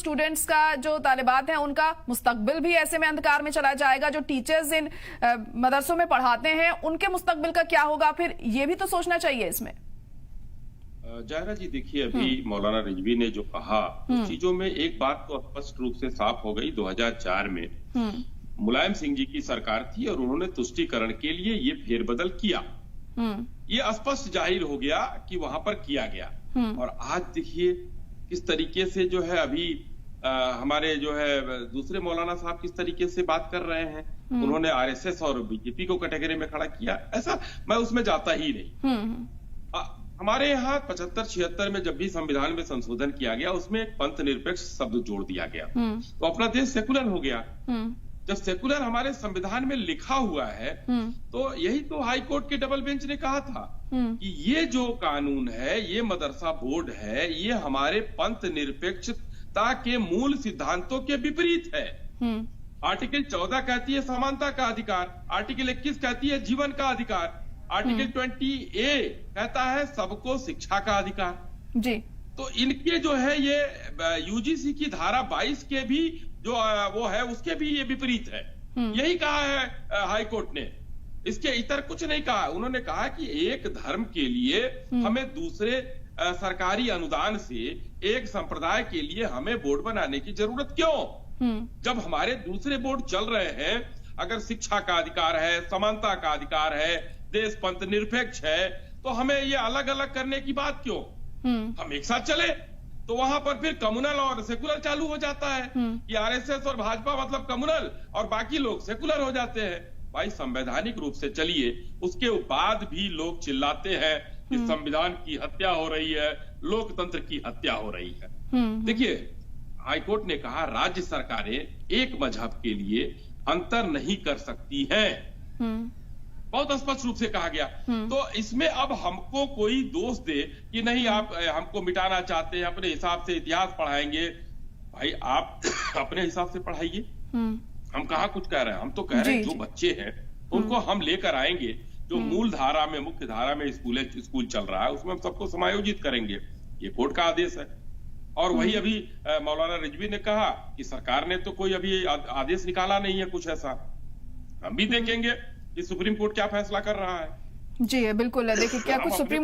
Students का, जो तालिबात हैं, उनका मुस्तकबिल भी ऐसे में अंधकार में चला जाएगा। जो टीचर्स इन मदरसों में पढ़ाते हैं उनके मुस्तकबिल का क्या होगा, फिर ये भी तो सोचना चाहिए इसमें। जायरा जी, देखिए अभी मौलाना रिजवी ने जो कहा उस चीजों में एक बात तो स्पष्ट रूप से साफ हो गई। 2004 में मुलायम सिंह जी की सरकार थी और उन्होंने तुष्टीकरण के लिए ये फेरबदल किया। ये स्पष्ट जाहिर हो गया कि वहां पर किया गया। और आज देखिए किस तरीके से जो है अभी हमारे जो है दूसरे मौलाना साहब किस तरीके से बात कर रहे हैं। उन्होंने आरएसएस और बीजेपी को कैटेगरी में खड़ा किया। ऐसा मैं उसमें जाता ही नहीं। हमारे यहाँ 75-76 में जब भी संविधान में संशोधन किया गया उसमें एक पंथ निरपेक्ष शब्द जोड़ दिया गया, तो अपना देश सेकुलर हो गया। जब सेकुलर हमारे संविधान में लिखा हुआ है तो यही तो हाई कोर्ट के डबल बेंच ने कहा था कि ये जो कानून है, ये मदरसा बोर्ड है, ये हमारे पंथ निरपेक्षता के मूल सिद्धांतों के विपरीत है। आर्टिकल 14 कहती है समानता का अधिकार, आर्टिकल 21 कहती है जीवन का अधिकार, आर्टिकल 20A कहता है सबको शिक्षा का अधिकार जी। तो इनके जो है ये यूजीसी की धारा 22 के भी जो वो है उसके भी ये विपरीत है। यही कहा है हाई कोर्ट ने, इसके इतर कुछ नहीं कहा। उन्होंने कहा कि एक धर्म के लिए हमें दूसरे सरकारी अनुदान से एक संप्रदाय के लिए हमें बोर्ड बनाने की जरूरत क्यों, जब हमारे दूसरे बोर्ड चल रहे हैं। अगर शिक्षा का अधिकार है, समानता का अधिकार है, देश पंथ निरपेक्ष है, तो हमें ये अलग अलग करने की बात क्यों। हम एक साथ चले तो वहां पर फिर कम्युनल और सेकुलर चालू हो जाता है कि आरएसएस और भाजपा मतलब कम्युनल और बाकी लोग सेकुलर हो जाते हैं। भाई संवैधानिक रूप से चलिए, उसके बाद भी लोग चिल्लाते हैं कि संविधान की हत्या हो रही है, लोकतंत्र की हत्या हो रही है। देखिए हाईकोर्ट ने कहा राज्य सरकारें एक मजहब के लिए अंतर नहीं कर सकती हैं। बहुत स्पष्ट रूप से कहा गया। तो इसमें अब हमको कोई दोष दे कि नहीं आप हमको मिटाना चाहते हैं, अपने हिसाब से इतिहास पढ़ाएंगे। भाई आप अपने हिसाब से पढ़ाइए, हम कहाँ कुछ कह रहे हैं। हम तो कह रहे हैं जो बच्चे हैं उनको हम लेकर आएंगे, जो मूल धारा में मुख्य धारा में स्कूल चल रहा है उसमें हम सबको समायोजित करेंगे। ये कोर्ट का आदेश है। और वही अभी मौलाना रिजवी ने कहा कि सरकार ने तो कोई अभी आदेश निकाला नहीं है कुछ ऐसा। हम भी देखेंगे कि सुप्रीम कोर्ट क्या फैसला कर रहा है। जी बिल्कुल, देखिए क्या कुछ सुप्रीम